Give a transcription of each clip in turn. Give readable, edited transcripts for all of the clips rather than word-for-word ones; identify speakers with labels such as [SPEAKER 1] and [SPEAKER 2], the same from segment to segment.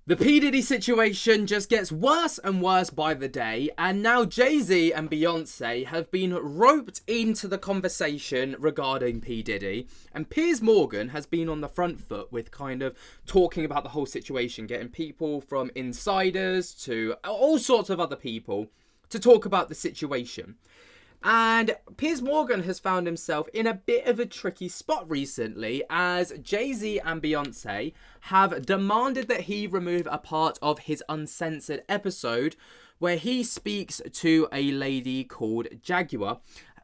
[SPEAKER 1] The P. Diddy situation just gets worse and worse by the day, and now Jay-Z and Beyonce have been roped into the conversation regarding P. Diddy, and Piers Morgan has been on the front foot with kind of talking about the whole situation, getting people from insiders to all sorts of other people to talk about the situation. And Piers Morgan has found himself in a bit of a tricky spot recently, as Jay-Z and Beyonce have demanded that he remove a part of his uncensored episode where he speaks to a lady called Jaguar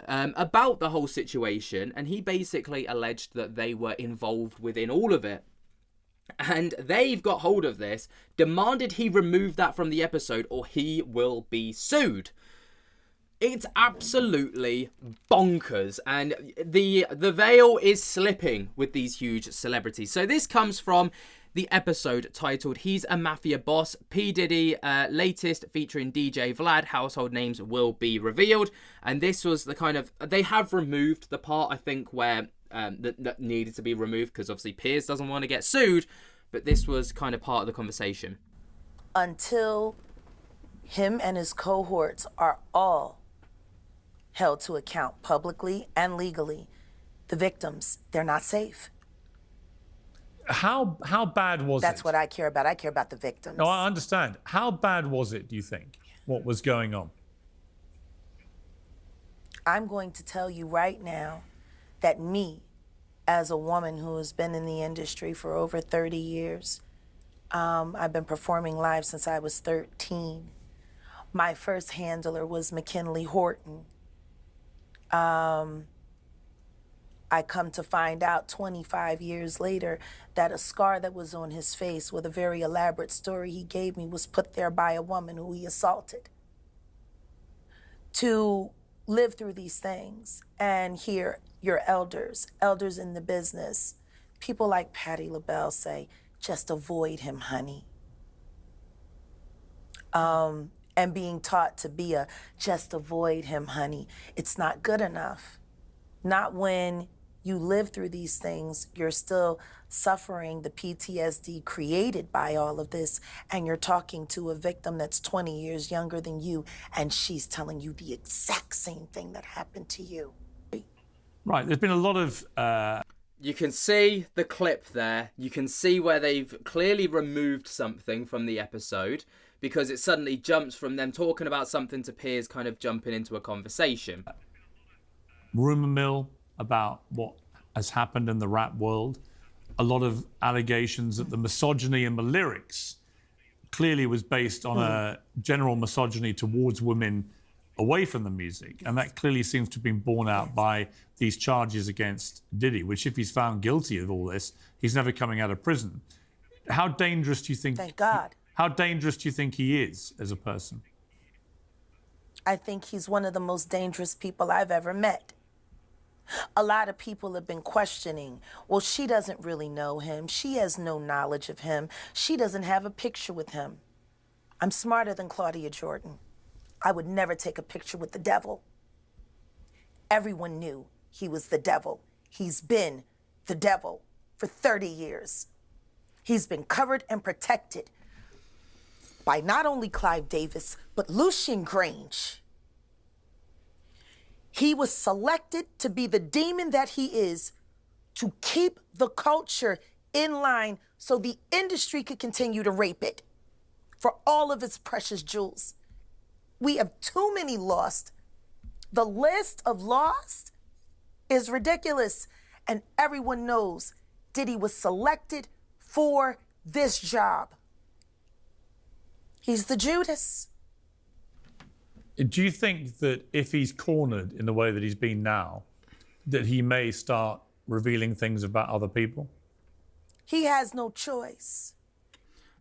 [SPEAKER 1] about the whole situation, and he basically alleged that they were involved within all of it. And they've got hold of this, demanded he remove that from the episode or he will be sued. It's absolutely bonkers, and the veil is slipping with these huge celebrities. So this comes from the episode titled "He's a Mafia Boss." P. Diddy latest featuring DJ Vlad. Household names will be revealed, and this was the kind of, they have removed the part I think where that needed to be removed because obviously Piers doesn't want to get sued, but this was kind of part of the conversation.
[SPEAKER 2] Until him and his cohorts are all held to account publicly and legally, the victims, they're not safe.
[SPEAKER 3] How bad was it?
[SPEAKER 2] That's what I care about. I care about the victims.
[SPEAKER 3] No, I understand. How bad was it, do you think, what was going on?
[SPEAKER 2] I'm going to tell you right now that me, as a woman who has been in the industry for over 30 years, I've been performing live since I was 13. My first handler was McKinley Horton. I come to find out 25 years later that a scar that was on his face with a very elaborate story he gave me was put there by a woman who he assaulted. To live through these things and hear your elders in the business, people like Patti LaBelle say, just avoid him, honey. And being taught to be just avoid him, honey. It's not good enough. Not when you live through these things, you're still suffering the PTSD created by all of this, and you're talking to a victim that's 20 years younger than you, and she's telling you the exact same thing that happened to you.
[SPEAKER 3] Right, there's been a lot of...
[SPEAKER 1] You can see the clip there. You can see where they've clearly removed something from the episode, because it suddenly jumps from them talking about something to Piers kind of jumping into a conversation.
[SPEAKER 3] Rumour mill about what has happened in the rap world. A lot of allegations that the misogyny in the lyrics clearly was based on a general misogyny towards women away from the music. And that clearly seems to have been borne out by these charges against Diddy, which if he's found guilty of all this, he's never coming out of prison. How dangerous do you think...
[SPEAKER 2] Thank God.
[SPEAKER 3] How dangerous do you think he is as a person?
[SPEAKER 2] I think he's one of the most dangerous people I've ever met. A lot of people have been questioning, well, she doesn't really know him. She has no knowledge of him. She doesn't have a picture with him. I'm smarter than Claudia Jordan. I would never take a picture with the devil. Everyone knew he was the devil. He's been the devil for 30 years. He's been covered and protected by not only Clive Davis, but Lucian Grange. He was selected to be the demon that he is, to keep the culture in line so the industry could continue to rape it for all of its precious jewels. We have too many lost. The list of lost is ridiculous, and everyone knows Diddy was selected for this job. He's the Judas.
[SPEAKER 3] Do you think that if he's cornered in the way that he's been now, that he may start revealing things about other people?
[SPEAKER 2] He has no choice.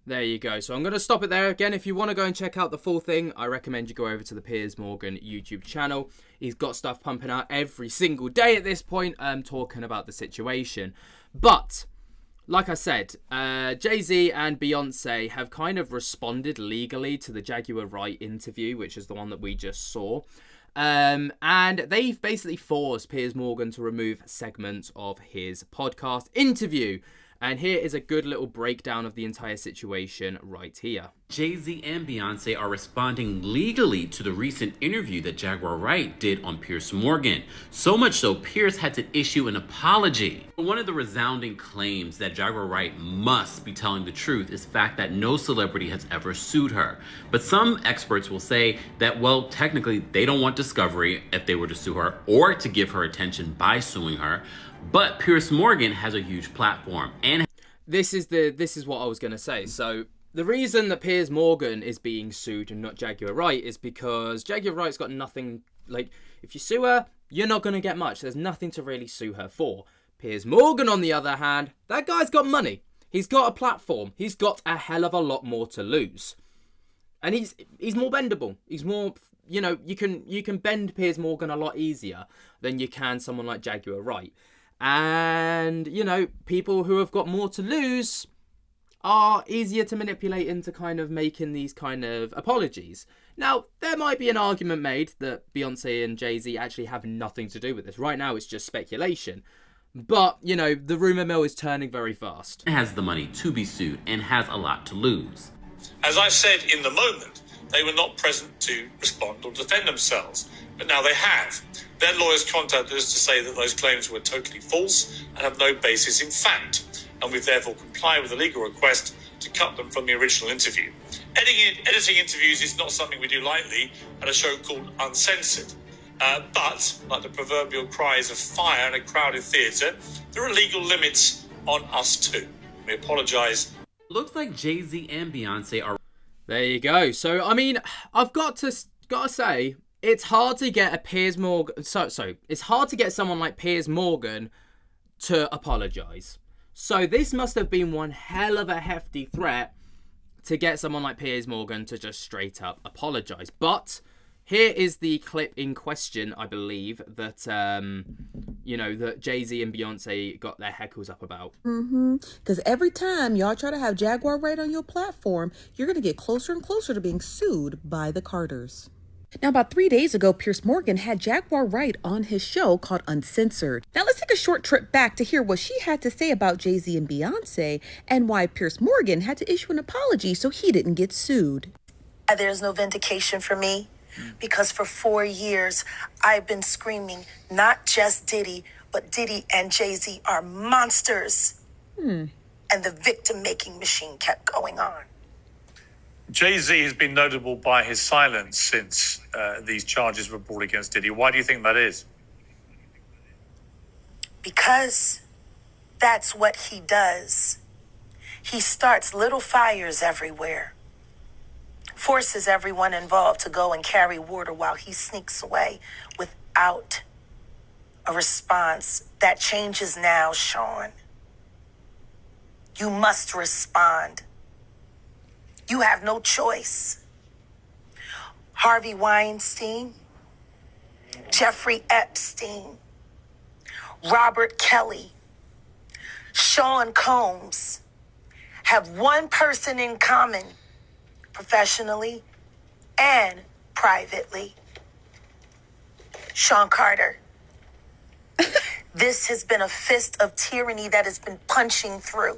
[SPEAKER 1] There you go. So I'm going to stop it there. Again, if you want to go and check out the full thing, I recommend you go over to the Piers Morgan YouTube channel. He's got stuff pumping out every single day at this point, talking about the situation. But like I said, Jay-Z and Beyonce have kind of responded legally to the Jaguar Wright interview, which is the one that we just saw. And they've basically forced Piers Morgan to remove segments of his podcast interview. And here is a good little breakdown of the entire situation right here.
[SPEAKER 4] Jay-Z and Beyonce are responding legally to the recent interview that Jaguar Wright did on Piers Morgan. So much so, Piers had to issue an apology. One of the resounding claims that Jaguar Wright must be telling the truth is the fact that no celebrity has ever sued her. But some experts will say that, well, technically they don't want discovery if they were to sue her or to give her attention by suing her. But Piers Morgan has a huge platform and
[SPEAKER 1] this is what I was going to say. So the reason that Piers Morgan is being sued and not Jaguar Wright is because Jaguar Wright's got nothing, like, if you sue her, you're not going to get much. There's nothing to really sue her for. Piers Morgan, on the other hand, that guy's got money. He's got a platform. He's got a hell of a lot more to lose. And he's more bendable. He's more, you know, you can bend Piers Morgan a lot easier than you can someone like Jaguar Wright. And, you know, people who have got more to lose are easier to manipulate into kind of making these kind of apologies. Now, there might be an argument made that Beyonce and Jay-Z actually have nothing to do with this. Right now, it's just speculation. But, you know, the rumor mill is turning very fast.
[SPEAKER 4] has the money to be sued and has a lot to lose.
[SPEAKER 5] As I said in the moment, they were not present to respond or defend themselves, but now they have. Their lawyers contacted us to say that those claims were totally false and have no basis in fact, and we've therefore complied with a legal request to cut them from the original interview. Editing interviews is not something we do lightly at a show called Uncensored. But, like the proverbial cries of fire in a crowded theatre, there are legal limits on us too. We apologise.
[SPEAKER 4] Looks like Jay-Z and Beyonce are...
[SPEAKER 1] There you go. So, I mean, I've got to say, it's hard to get a Piers Morgan... So, it's hard to get someone like Piers Morgan to apologise. So, this must have been one hell of a hefty threat to get someone like Piers Morgan to just straight up apologise. But here is the clip in question, I believe, that, you know, that Jay-Z and Beyonce got their heckles up about.
[SPEAKER 6] Because every time y'all try to have Jaguar Wright on your platform, you're going to get closer and closer to being sued by the Carters. Now, about 3 days ago, Piers Morgan had Jaguar Wright on his show called Uncensored. Now, let's take a short trip back to hear what she had to say about Jay-Z and Beyonce and why Piers Morgan had to issue an apology so he didn't get sued.
[SPEAKER 2] There's no vindication for me because for 4 years, I've been screaming, not just Diddy, but Diddy and Jay-Z are monsters. And the victim-making machine kept going on.
[SPEAKER 3] Jay-Z has been notable by his silence since these charges were brought against Diddy. Why do you think that is?
[SPEAKER 2] Because that's what he does. He starts little fires everywhere, forces everyone involved to go and carry water while he sneaks away without a response. That changes now, Sean. You must respond. You have no choice. Harvey Weinstein, Jeffrey Epstein, Robert Kelly, Sean Combs have one person in common, professionally and privately. Sean Carter. This has been a fist of tyranny that has been punching through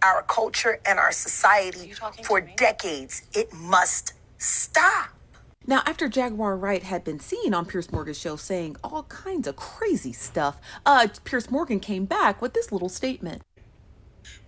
[SPEAKER 2] our culture and our society for decades. It must stop.
[SPEAKER 6] Now, after Jaguar Wright had been seen on Piers Morgan's show saying all kinds of crazy stuff, Piers Morgan came back with this little statement.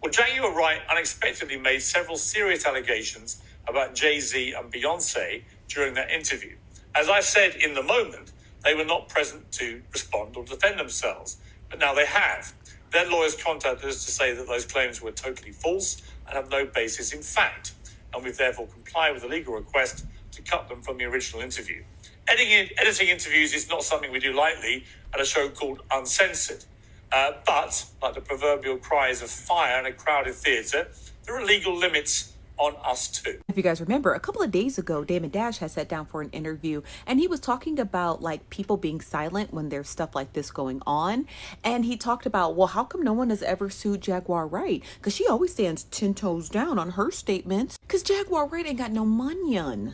[SPEAKER 5] Well, Jaguar Wright unexpectedly made several serious allegations about Jay-Z and Beyonce during that interview. As I said in the moment, they were not present to respond or defend themselves, but now they have. Their lawyers contacted us to say that those claims were totally false and have no basis in fact, and we've therefore complied with a legal request to cut them from the original interview. Editing interviews is not something we do lightly at a show called Uncensored. But, like the proverbial cries of fire in a crowded theatre, there are legal limits on us too.
[SPEAKER 6] If you guys remember, a couple of days ago, Damon Dash had sat down for an interview and he was talking about like people being silent when there's stuff like this going on. And he talked about, well, how come no one has ever sued Jaguar Wright? Because she always stands 10 toes down on her statements. Because Jaguar Wright ain't got no money.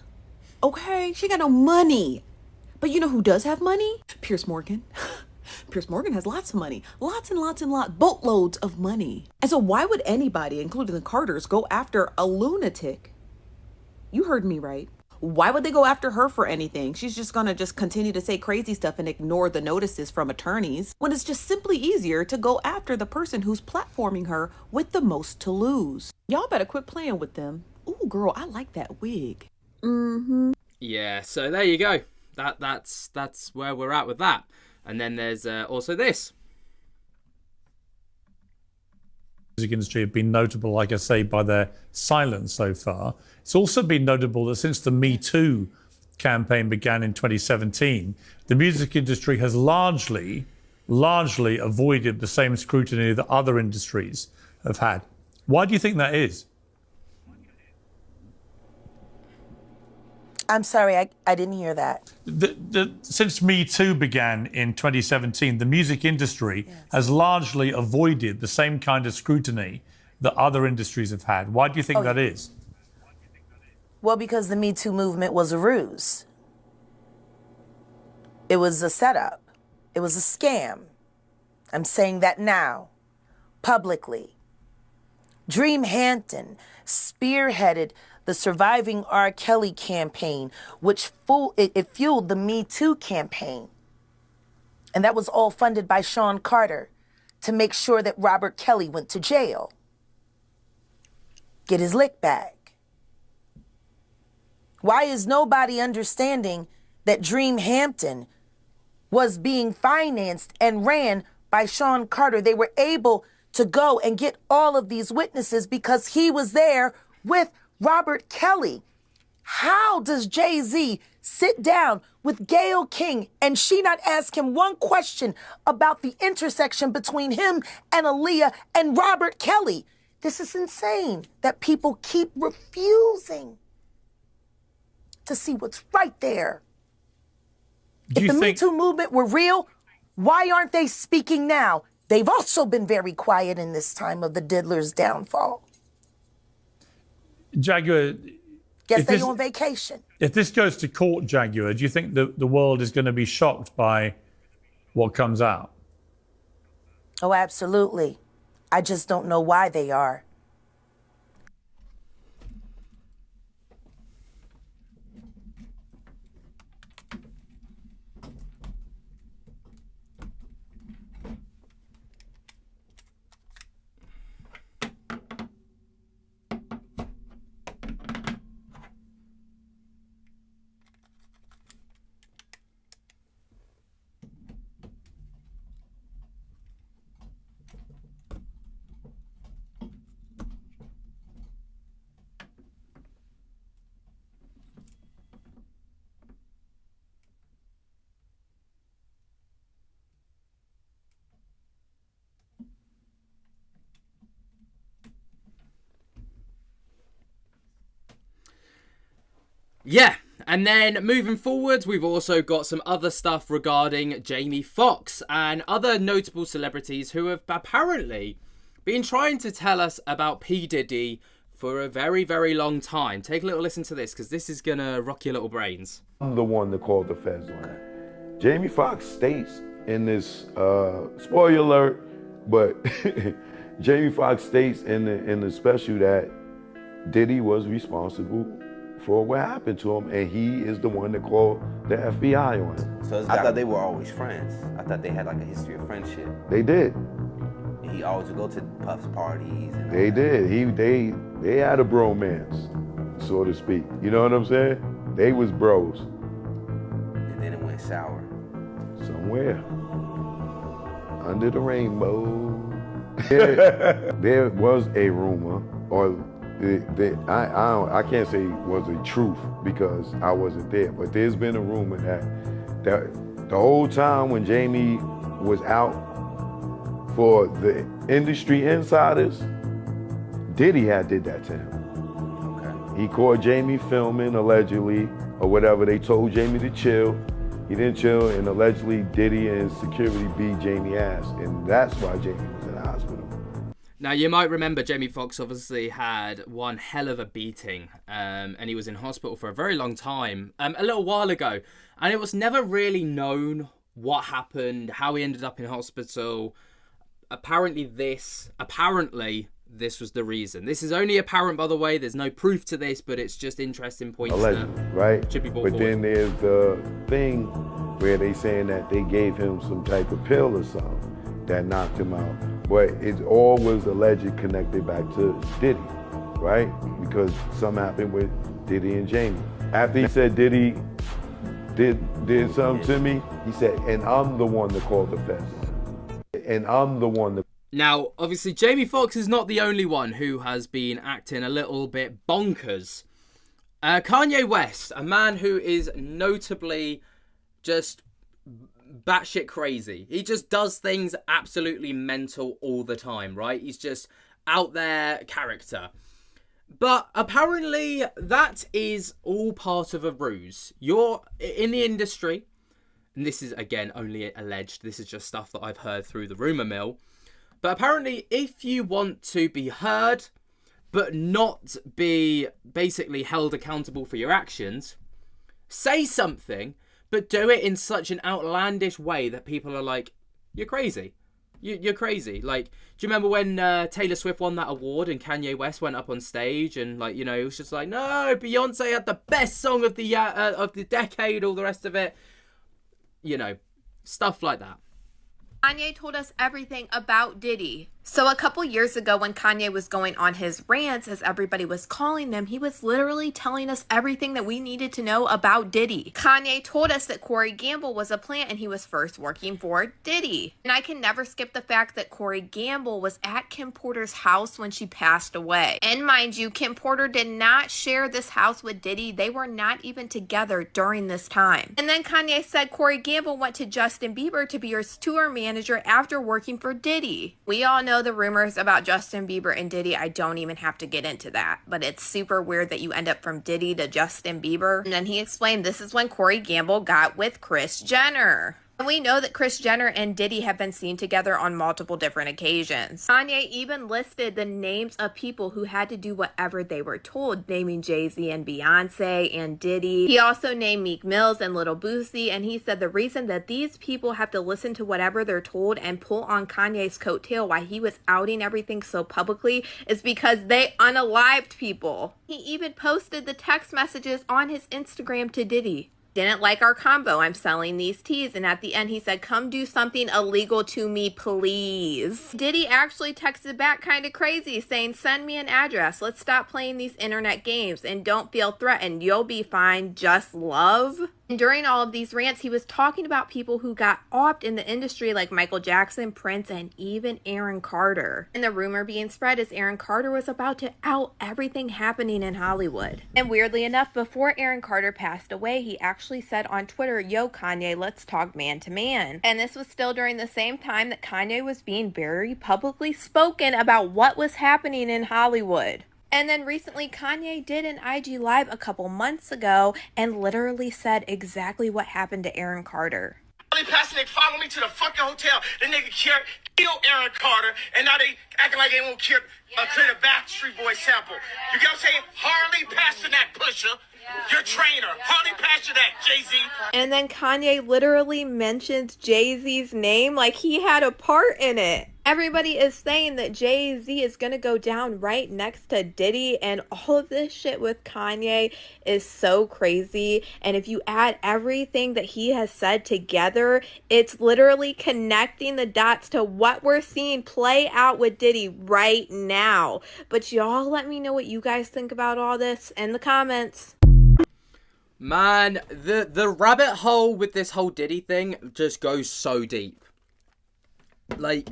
[SPEAKER 6] Okay? She ain't got no money. But you know who does have money? Piers Morgan. Piers Morgan has lots of money, lots and lots and lots, boatloads of money. And so why would anybody, including the Carters, go after a lunatic? You heard me right. Why would they go after her for anything? She's just gonna continue to say crazy stuff and ignore the notices from attorneys, when it's just simply easier to go after the person who's platforming her with the most to lose. Y'all better quit playing with them. Ooh, girl, I like that wig.
[SPEAKER 1] Yeah, so there you go. That's where we're at with that. And then there's also this.
[SPEAKER 3] The music industry have been notable, like I say, by their silence so far. It's also been notable that since the Me Too campaign began in 2017, the music industry has largely avoided the same scrutiny that other industries have had. Why do you think that is?
[SPEAKER 2] I'm sorry, I didn't hear that.
[SPEAKER 3] Since Me Too began in 2017, the music industry has largely avoided the same kind of scrutiny that other industries have had. Why do you think that is?
[SPEAKER 2] Well, because the Me Too movement was a ruse. It was a setup. It was a scam. I'm saying that now, publicly. Dream Hampton spearheaded the Surviving R. Kelly campaign, which fueled the Me Too campaign. And that was all funded by Sean Carter to make sure that Robert Kelly went to jail. Get his lick back. Why is nobody understanding that Dream Hampton was being financed and ran by Sean Carter? They were able to go and get all of these witnesses because he was there with Robert Kelly. How does Jay-Z sit down with Gayle King and she not ask him one question about the intersection between him and Aaliyah and Robert Kelly? This is insane that people keep refusing to see what's right there. If the Me Too movement were real, why aren't they speaking now? They've also been very quiet in this time of the diddler's downfall.
[SPEAKER 3] Jaguar,
[SPEAKER 2] guess they on vacation.
[SPEAKER 3] If this goes to court, Jaguar, do you think the world is going to be shocked by what comes out?
[SPEAKER 2] Oh, absolutely. I just don't know why they are.
[SPEAKER 1] Yeah, and then moving forward, we've also got some other stuff regarding Jamie Foxx and other notable celebrities who have apparently been trying to tell us about P. Diddy for a very, very long time. Take a little listen to this, because this is going to rock your little brains.
[SPEAKER 7] I'm the one that called the feds on that. Jamie Foxx states in this, spoiler alert, but Jamie Foxx states in the special that Diddy was responsible for what happened to him, and he is the one that called the FBI on him.
[SPEAKER 8] So I thought they were always friends. I thought they had like a history of friendship.
[SPEAKER 7] They did.
[SPEAKER 8] He always would go to Puff's parties. And
[SPEAKER 7] they did. They had a bromance, so to speak. You know what I'm saying? They was bros.
[SPEAKER 8] And then it went sour.
[SPEAKER 7] Somewhere under the rainbow. There was a rumor, or I can't say it was a truth because I wasn't there, but there's been a rumor that the whole time when Jamie was out for the industry insiders, Diddy had did that to him.
[SPEAKER 8] Okay.
[SPEAKER 7] He caught Jamie filming allegedly or whatever. They told Jamie to chill. He didn't chill, and allegedly Diddy and security beat Jamie ass, and that's why Jamie was in the hospital.
[SPEAKER 1] Now, you might remember Jamie Foxx obviously had one hell of a beating, and he was in hospital for a very long time, a little while ago, and it was never really known what happened, how he ended up in hospital. Apparently this was the reason. This is only apparent, by the way. There's no proof to this, but it's just interesting points
[SPEAKER 7] Allegedly,
[SPEAKER 1] that
[SPEAKER 7] right?
[SPEAKER 1] should be brought
[SPEAKER 7] But
[SPEAKER 1] forward.
[SPEAKER 7] then there's the thing where they saying that they gave him some type of pill or something that knocked him out. But it all was alleged connected back to Diddy, right? Because something happened with Diddy and Jamie. After he said Diddy did something to me, he said, and I'm the one that called the feds. And I'm the one that...
[SPEAKER 1] Now, obviously, Jamie Foxx is not the only one who has been acting a little bit bonkers. Kanye West, a man who is notably just batshit crazy. He just does things absolutely mental all the time, right? He's just out there character. But apparently that is all part of a ruse. You're in the industry, and this is, again, only alleged. This is just stuff that I've heard through the rumor mill. But apparently, if you want to be heard, but not be basically held accountable for your actions, say something, but do it in such an outlandish way that people are like, you're crazy. You're crazy. Like, do you remember when Taylor Swift won that award and Kanye West went up on stage and, like, you know, it was just like, no, Beyonce had the best song of the decade, all the rest of it. You know, stuff like that.
[SPEAKER 9] Kanye told us everything about Diddy. So a couple years ago when Kanye was going on his rants, as everybody was calling them, he was literally telling us everything that we needed to know about Diddy. Kanye told us that Corey Gamble was a plant and he was first working for Diddy. And I can never skip the fact that Corey Gamble was at Kim Porter's house when she passed away. And mind you, Kim Porter did not share this house with Diddy. They were not even together during this time. And then Kanye said Corey Gamble went to Justin Bieber to be his tour manager after working for Diddy. We all know the rumors about Justin Bieber and Diddy. I don't even have to get into that, but it's super weird that you end up from Diddy to Justin Bieber. And then he explained this is when Corey Gamble got with Kris Jenner. And we know that Kris Jenner and Diddy have been seen together on multiple different occasions. Kanye even listed the names of people who had to do whatever they were told, naming Jay-Z and Beyonce and Diddy. He also named Meek Mills and Lil Boosie, and he said the reason that these people have to listen to whatever they're told and pull on Kanye's coattail while he was outing everything so publicly is because they unalived people. He even posted the text messages on his Instagram to Diddy. Didn't like our combo, I'm selling these teas. And at the end he said, come do something illegal to me, please. Diddy actually texted back kind of crazy saying, send me an address. Let's stop playing these internet games and don't feel threatened. You'll be fine. Just love. And during all of these rants, he was talking about people who got offed in the industry like Michael Jackson, Prince, and even Aaron Carter. And the rumor being spread is Aaron Carter was about to out everything happening in Hollywood. And weirdly enough, before Aaron Carter passed away, he actually said on Twitter, yo, Kanye, let's talk man to man. And this was still during the same time that Kanye was being very publicly spoken about what was happening in Hollywood. And then recently, Kanye did an IG Live a couple months ago and literally said exactly what happened to Aaron Carter.
[SPEAKER 10] Harley passed, they followed me to the fucking hotel. The nigga killed Aaron Carter, and now they acting like they won't clear the Backstreet Boys sample. You get what I'm saying? Harley passing that pusher. Your trainer, Harley Pastor that, Jay-Z.
[SPEAKER 9] And then Kanye literally mentions Jay-Z's name like he had a part in it. Everybody is saying that Jay-Z is going to go down right next to Diddy, and all of this shit with Kanye is so crazy. And if you add everything that he has said together, it's literally connecting the dots to what we're seeing play out with Diddy right now. But y'all let me know what you guys think about all this in the comments.
[SPEAKER 1] Man, the rabbit hole with this whole Diddy thing just goes so deep. Like,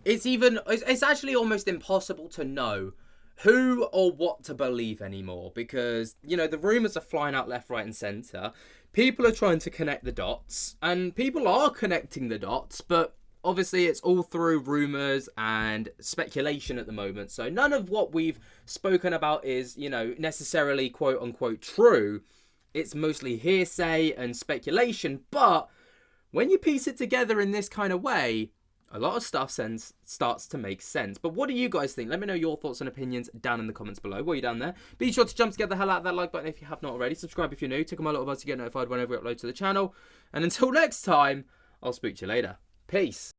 [SPEAKER 1] it's actually almost impossible to know who or what to believe anymore, because, you know, the rumors are flying out left, right, and center. People are trying to connect the dots, and people are connecting the dots, but obviously it's all through rumors and speculation at the moment. So none of what we've spoken about is, you know, necessarily quote unquote true. It's mostly hearsay and speculation, but when you piece it together in this kind of way, a lot of stuff starts to make sense. But what do you guys think? Let me know your thoughts and opinions down in the comments below. While you're down there, be sure to jump to get the hell out of that like button if you have not already. Subscribe if you're new. Tick on my little bell to get notified whenever we upload to the channel. And until next time, I'll speak to you later. Peace.